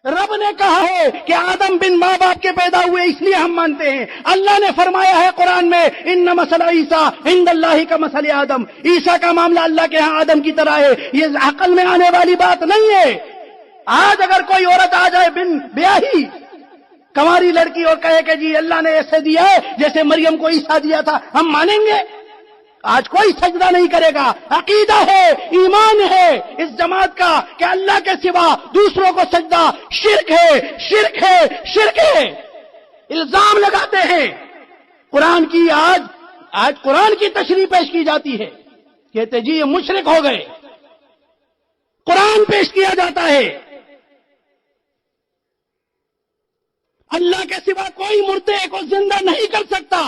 رب نے کہا ہے کہ آدم بن ماں باپ کے پیدا ہوئے اس لیے ہم مانتے ہیں. اللہ نے فرمایا ہے قرآن میں ان مثل عیسیٰ عند اللہ کا مثل آدم. عیسیٰ کا معاملہ اللہ کے ہاں آدم کی طرح ہے. یہ عقل میں آنے والی بات نہیں ہے. آج اگر کوئی عورت آ جائے بن بیاہی کنواری لڑکی اور کہے کہ جی اللہ نے ایسے دیا ہے جیسے مریم کو عیسیٰ دیا تھا, ہم مانیں گے؟ آج کوئی سجدہ نہیں کرے گا. عقیدہ ہے, ایمان ہے اس جماعت کا کہ اللہ کے سوا دوسروں کو سجدہ شرک ہے, شرک ہے, شرک ہے. الزام لگاتے ہیں. قرآن کی آج قرآن کی تشریح پیش کی جاتی ہے, کہتے جی یہ مشرک ہو گئے. قرآن پیش کیا جاتا ہے. اللہ کے سوا کوئی مردے کو زندہ نہیں کر سکتا.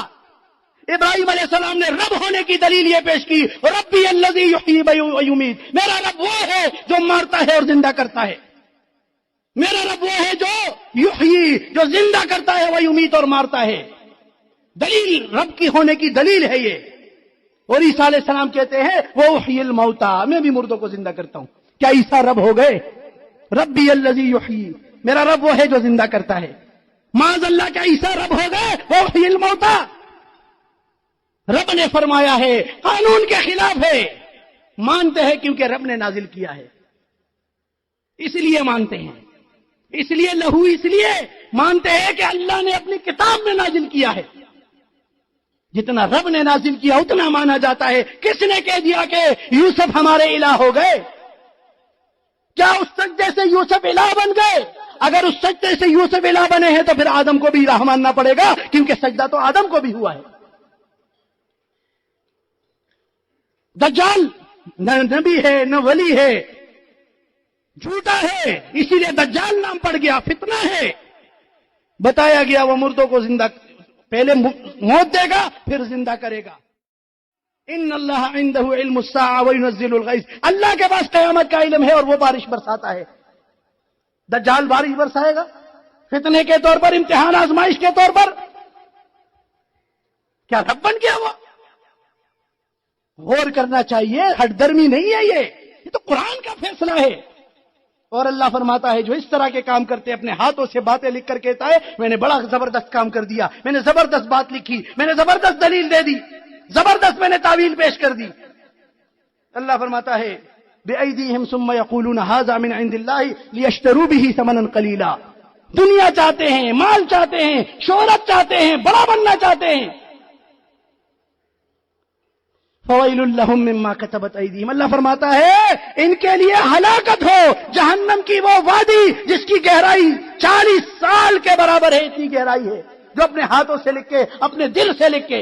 ابراہیم علیہ السلام نے رب ہونے کی دلیل یہ پیش کی, ربی الذی یحیی و یمیت, میرا رب وہ ہے جو مارتا ہے اور زندہ کرتا ہے. میرا رب وہ ہے جو یحیی, جو زندہ کرتا ہے, و یمیت, اور مارتا ہے. دلیل رب کی ہونے کی دلیل ہے یہ. اور عیسیٰ علیہ السلام کہتے ہیں وہ احیی الموتى, میں بھی مردوں کو زندہ کرتا ہوں. کیا عیسیٰ رب ہو گئے؟ ربی الذی یحیی, میرا رب وہ ہے جو زندہ کرتا ہے. معاذ اللہ, کیا عیسیٰ رب ہو گئے؟ وہ احیی الموتى. رب نے فرمایا ہے, قانون کے خلاف ہے. مانتے ہیں کیونکہ رب نے نازل کیا ہے, اس لیے مانتے ہیں. اس لیے لہو, اس لیے مانتے ہیں کہ اللہ نے اپنی کتاب میں نازل کیا ہے. جتنا رب نے نازل کیا اتنا مانا جاتا ہے. کس نے کہہ دیا کہ یوسف ہمارے الہ ہو گئے؟ کیا اس سجدے سے یوسف الہ بن گئے؟ اگر اس سجدے سے یوسف الہ بنے ہیں تو پھر آدم کو بھی الہ ماننا پڑے گا, کیونکہ سجدہ تو آدم کو بھی ہوا ہے. دجال نہ نبی ہے نہ ولی ہے, جھوٹا ہے, اسی لیے دجال نام پڑ گیا. فتنہ ہے. بتایا گیا وہ مردوں کو زندہ, پہلے موت دے گا پھر زندہ کرے گا. ان اللہ عنده علم الساعة وينزل الغیث, اللہ کے پاس قیامت کا علم ہے اور وہ بارش برساتا ہے. دجال بارش برسائے گا فتنے کے طور پر, امتحان آزمائش کے طور پر. کیا رب بن گیا وہ؟ غور کرنا چاہیے, ہٹ درمی نہیں ہے یہ تو قرآن کا فیصلہ ہے. اور اللہ فرماتا ہے جو اس طرح کے کام کرتے اپنے ہاتھوں سے باتیں لکھ کر کہتا ہے میں نے بڑا زبردست کام کر دیا, میں نے زبردست بات لکھی, میں نے زبردست دلیل دے دی, زبردست میں نے تعویل پیش کر دی. اللہ فرماتا ہے بِأَيْدِيهِمْ ثُمَّ يَقُولُونَ هَذَا مِنْ عِنْدِ اللَّهِ لِيَشْتَرُوا بِهِ ثَمَنًا قَلِيلًا. دنیا چاہتے ہیں, مال چاہتے ہیں, شہرت چاہتے ہیں, بڑا بننا چاہتے ہیں. فَوَيْلٌ لَهُمْ مِمَّا كَتَبَتْ أَيْدِيهِمْ, اللہ فرماتا ہے ان کے لیے ہلاکت ہو, جہنم کی وہ وادی جس کی گہرائی 40 سال کے برابر ہے. اتنی گہرائی ہے جو اپنے ہاتھوں سے لکھ کے, اپنے دل سے لکھ کے,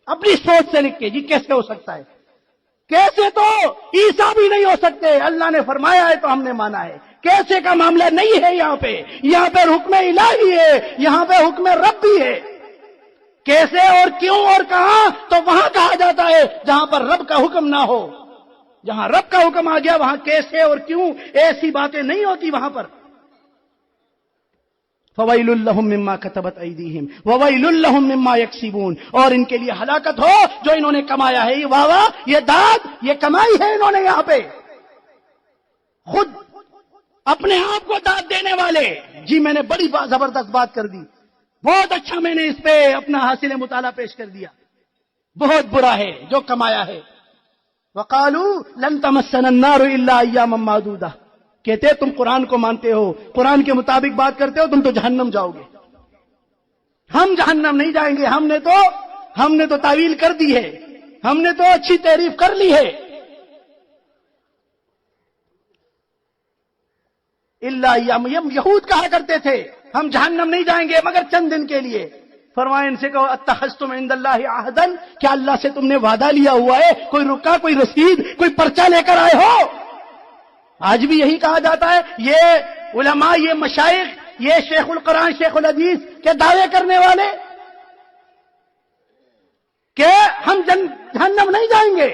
اپنی سوچ سے لکھ کے. جی کیسے ہو سکتا ہے؟ کیسے تو عیسیٰ بھی نہیں ہو سکتے. اللہ نے فرمایا ہے تو ہم نے مانا ہے. کیسے کا معاملہ نہیں ہے. یہاں پہ حکم الہی ہے, یہاں پہ حکم رب بھی ہے. کیسے اور کیوں اور کہاں تو وہاں کہا جاتا ہے جہاں پر رب کا حکم نہ ہو. جہاں رب کا حکم آ گیا وہاں کیسے اور کیوں ایسی باتیں نہیں ہوتی وہاں پر. فَوَيْلٌ لَهُم مِّمَّا كَتَبَتْ أَيْدِيهِمْ وَوَيْلٌ لَهُم مِّمَّا يَكْسِبُونَ, اور ان کے لیے ہلاکت ہو جو انہوں نے کمایا ہے. یہ واہ, یہ داد, یہ کمائی ہے انہوں نے یہاں پہ. خود اپنے آپ کو داد دینے والے, جی میں نے بڑی زبردست بات کر دی, بہت اچھا میں نے اس پہ اپنا حاصل مطالعہ پیش کر دیا. بہت برا ہے جو کمایا ہے. وَقَالُوا لَن تَمَسَّنَا النَّارُ إِلَّا أَيَّامًا مَّعْدُودَةً, کہتے تم قرآن کو مانتے ہو, قرآن کے مطابق بات کرتے ہو, تم تو جہنم جاؤ گے. ہم جہنم نہیں جائیں گے, ہم نے تو تعویل کر دی ہے, ہم نے تو اچھی تعریف کر لی ہے. الا ایام, یہود کہا کرتے تھے ہم جہنم نہیں جائیں گے مگر چند دن کے لیے. فرمایا ان سے کہو اتخذتم عند اللہ عہدا, کیا اللہ سے تم نے وعدہ لیا ہوا ہے؟ کوئی رکا, کوئی رسید, کوئی پرچہ لے کر آئے ہو؟ آج بھی یہی کہا جاتا ہے. یہ علماء, یہ مشائخ, یہ شیخ القرآن, شیخ الحدیث کے دعوے کرنے والے کہ ہم جہنم نہیں جائیں گے.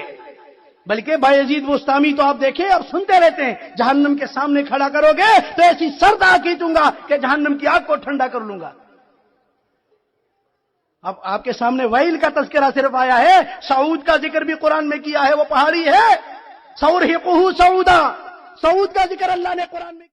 بلکہ بایزید بستامی تو آپ دیکھیں اور سنتے رہتے ہیں, جہنم کے سامنے کھڑا کرو گے تو ایسی سرد آگ کھینچوں گا کہ جہنم کی آگ کو ٹھنڈا کر لوں گا. اب آپ کے سامنے ویل کا تذکرہ صرف آیا ہے, سعود کا ذکر بھی قرآن میں کیا ہے, وہ پہاڑی ہے. سورہقہ سعودا, سعود کا ذکر اللہ نے قرآن میں